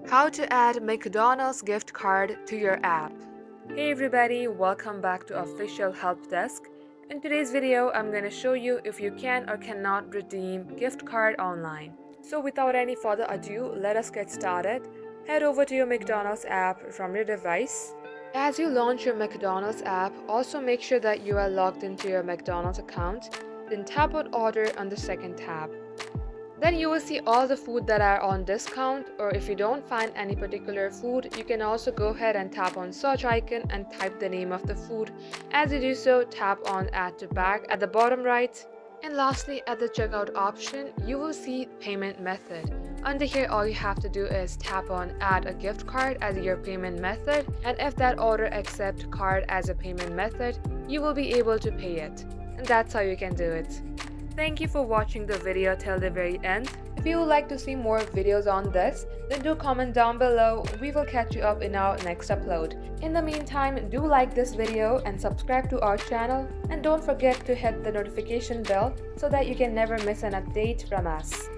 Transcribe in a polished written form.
How to add McDonald's gift card to your app. Hey everybody, welcome back to Official Help Desk. In today's video, I'm going to show you if you can or cannot redeem gift card online. So without any further ado, let us get started. Head over to your McDonald's app from your device. As you launch your McDonald's app, also make sure that you are logged into your McDonald's account. Then tap on Order on the second tab. Then you will see all the food that are on discount, or if you don't find any particular food, you can also go ahead and tap on search icon and type the name of the food. As you do so, tap on add to bag at the bottom right. And lastly, at the checkout option, you will see payment method. Under here, all you have to do is tap on add a gift card as your payment method, and if that order accepts card as a payment method, you will be able to pay it. And that's how you can do it. Thank you for watching the video till the very end. If you would like to see more videos on this, then do comment down below. We will catch you up in our next upload. In the meantime, do like this video and subscribe to our channel, and don't forget to hit the notification bell so that you can never miss an update from us.